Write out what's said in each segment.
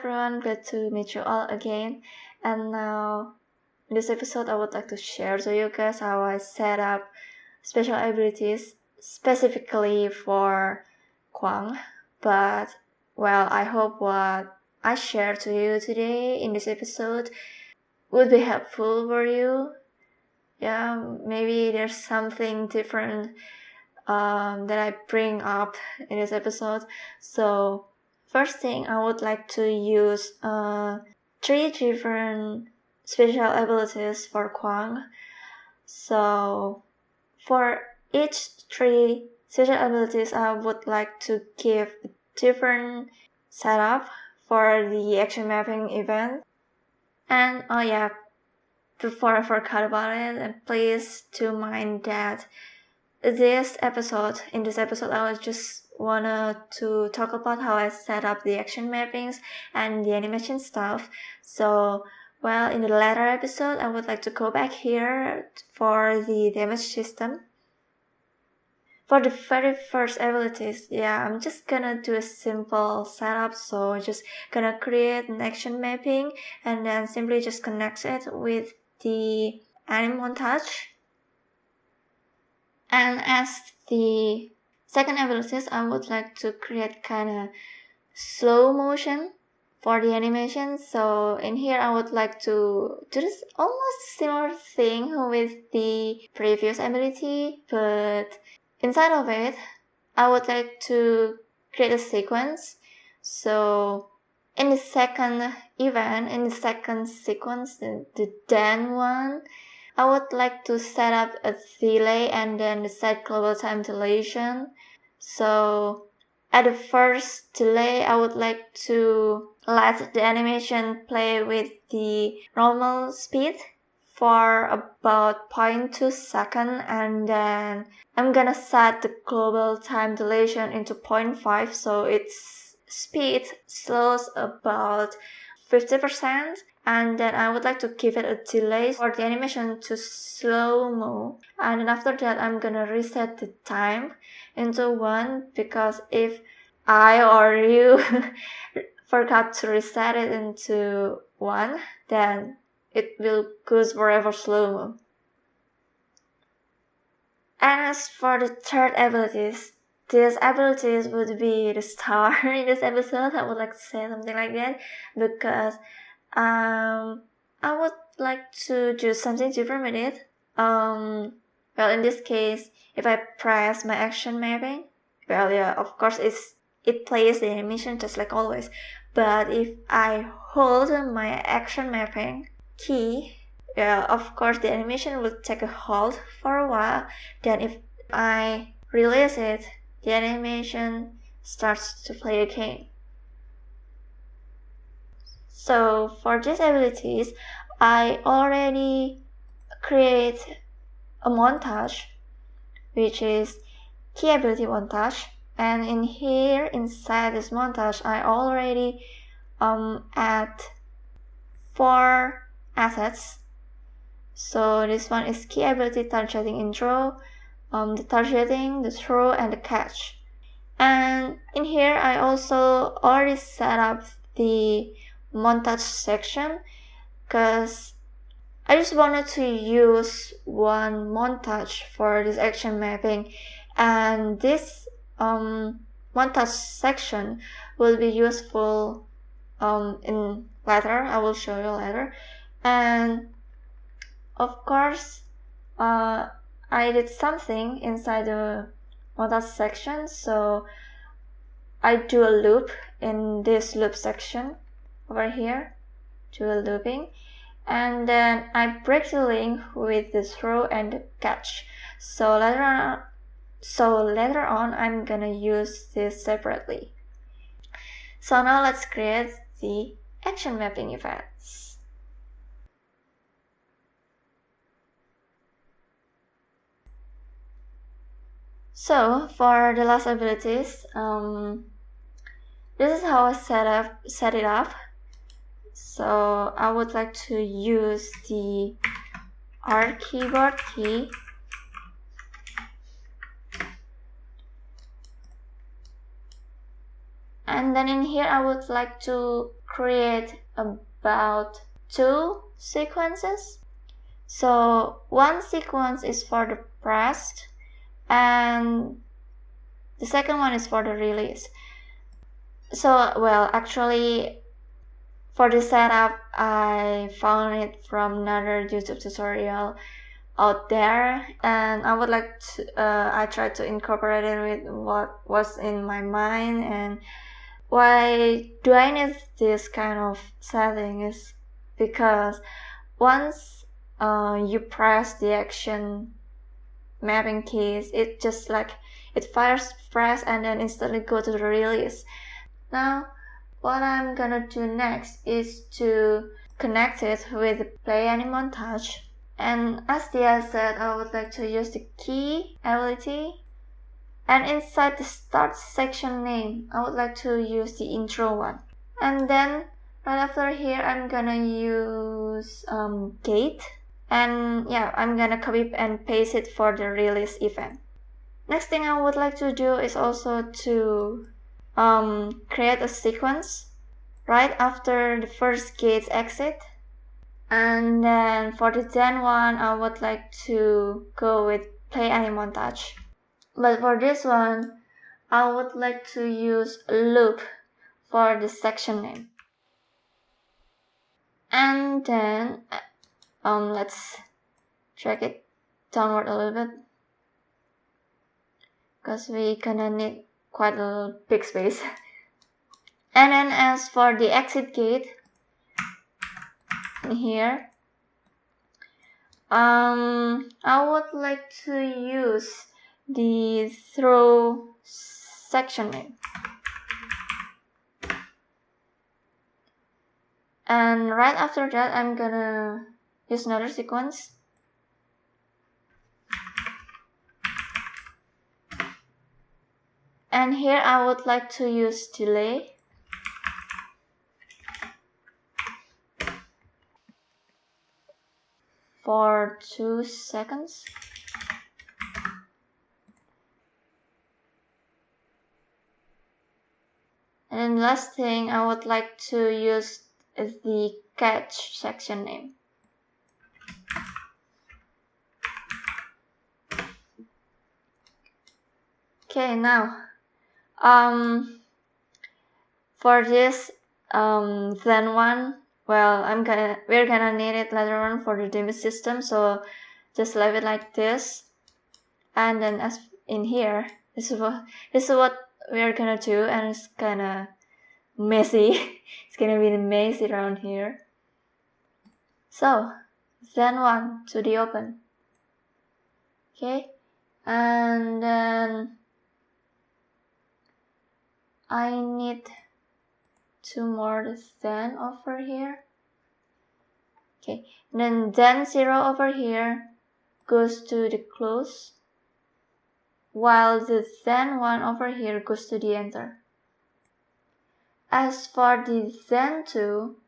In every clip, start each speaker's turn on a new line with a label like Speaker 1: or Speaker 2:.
Speaker 1: everyone, glad to meet you all again. And now, in this episode, I would like to share to you guys how I set up special abilities specifically for Kwang. But, well, I hope what I share to you today in this episode would be helpful for you. Yeah, maybe there's something different that I bring up in this episode. So, first thing, I would like to use 3 different special abilities for Kwang. So, for each 3 special abilities, I would like to give a different setup for the action mapping event. And oh yeah, before I forgot about it, and please to mind that in this episode, I was just wanted to talk about how I set up the action mappings and the animation stuff. So, well, in the latter episode, I would like to go back here for the damage system. For the very first abilities, yeah, I'm just gonna do a simple setup. So just gonna create an action mapping and then simply just connect it with the anime montage. And as the second abilities, I would like to create kind of slow motion for the animation. So in here, I would like to do this almost similar thing with the previous ability, but inside of it, I would like to create a sequence. So in the second event, in the second sequence, the then one, I would like to set up a delay and then set global time dilation. So at the first delay, I would like to let the animation play with the normal speed for about 0.2 seconds, and then I'm gonna set the global time dilation into 0.5, so its speed slows about 50%. And then I would like to give it a delay for the animation to slow-mo. And then after that, I'm gonna reset the time into 1, because if I or you forgot to reset it into 1, then it will goes forever slow-mo. And as for the third abilities, these abilities would be the star in this episode. I would like to say something like that, because I would like to do something different with it. Well, in this case, if I press my action mapping, well, yeah, of course it plays the animation just like always. But if I hold my action mapping key, yeah, of course the animation will take a hold for a while. Then if I release it, the animation starts to play again. So for these abilities, I already create a montage, which is key ability montage. And in here, inside this montage, I already add 4 assets. So this one is key ability targeting intro, the targeting, the throw, and the catch. And in here, I also already set up the montage section, because I just wanted to use one montage for this action mapping, and this montage section will be useful in later. I will show you later. And of course, I did something inside the montage section, so I do a loop in this loop section over here, do a looping, and then I break the link with the throw and the catch. So later on, I'm gonna use this separately. So now let's create the action mapping events. So for the last abilities, this is how I set it up. So I would like to use the R keyboard key, and then in here I would like to create about 2 sequences. So one sequence is for the pressed and the second one is for the release. So, well, actually, for the setup, I found it from another YouTube tutorial out there, and I would like to, I tried to incorporate it with what was in my mind. And why do I need this kind of setting is because once you press the action mapping keys, it just like it fires press and then instantly go to the release. Now what I'm gonna do next is to connect it with the play any montage, and as Dia said, I would like to use the key ability, and inside the start section name I would like to use the intro one, and then right after here I'm gonna use gate, and yeah, I'm gonna copy and paste it for the release event. Next thing I would like to do is also to create a sequence right after the first gate's exit, and then for the then one I would like to go with play any montage. But for this one I would like to use a loop for the section name. And then let's drag it downward a little bit because we gonna need quite a big space. And then as for the exit gate in here, I would like to use the throw section name. And right after that I'm gonna use another sequence. And here I would like to use delay. For 2 seconds. And then last thing I would like to use is the catch section name. Okay, now for this then one, well, we're gonna need it later on for the demo system, so just leave it like this. And then as in here, this is what we're gonna do, and it's kinda messy. It's gonna be messy around here. So then one to the open. Okay, and then I need 2 more then over here. Okay, and then 0 over here goes to the close, while the then 1 over here goes to the enter. As for the then 2,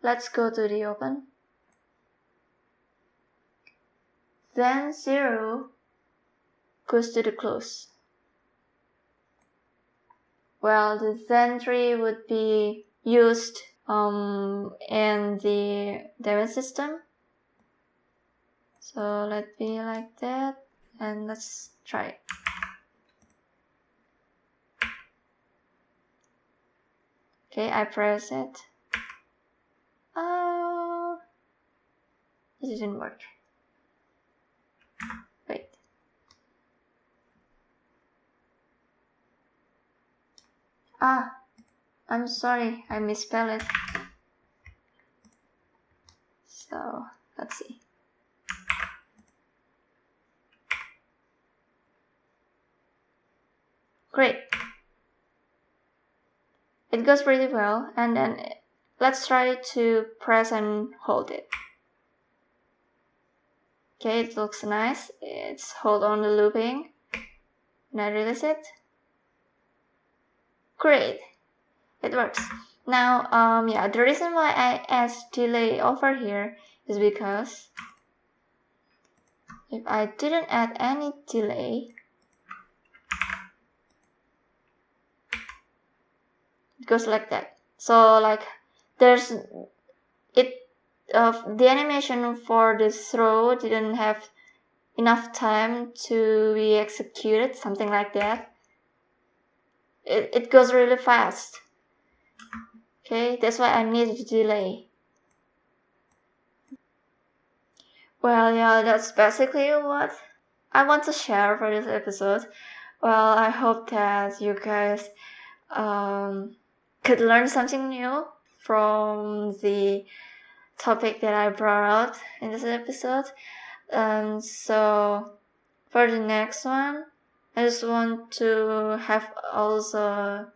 Speaker 1: let's go to the open. Then 0 goes to the close. Well, the then 3 would be used in the demo system. So let be like that, and let's try it. Okay, I press it. Oh, it didn't work. Wait. I'm sorry, I misspelled it. So, let's see. Great. It goes pretty well, and then let's try to press and hold it. Okay, it looks nice. It's hold on the looping. And I release it. Great. It works. Now, yeah, the reason why I add delay over here is because if I didn't add any delay, it goes like that. So like there's it the animation for this throw didn't have enough time to be executed, something like that. It goes really fast. Okay, that's why I need to delay. Well, yeah, that's basically what I want to share for this episode. Well, I hope that you guys could learn something new from the topic that I brought out in this episode. So for the next one, I just want to have also a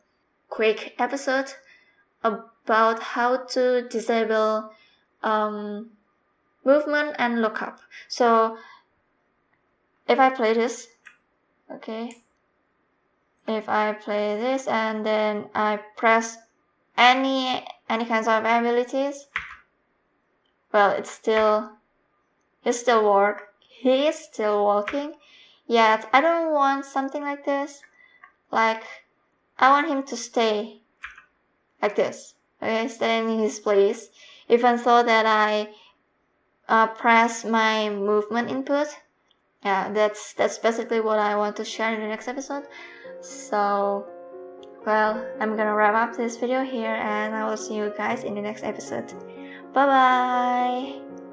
Speaker 1: quick episode about how to disable movement and lookup. So if I play this, okay, if I play this and then I press any kinds of abilities, well, it's still work. He is still walking. Yet I don't want something like this. Like, I want him to stay like this. Okay, stay in his place. Even though that I press my movement input. Yeah, that's basically what I want to share in the next episode. So, well, I'm gonna wrap up this video here, and I will see you guys in the next episode. Bye bye.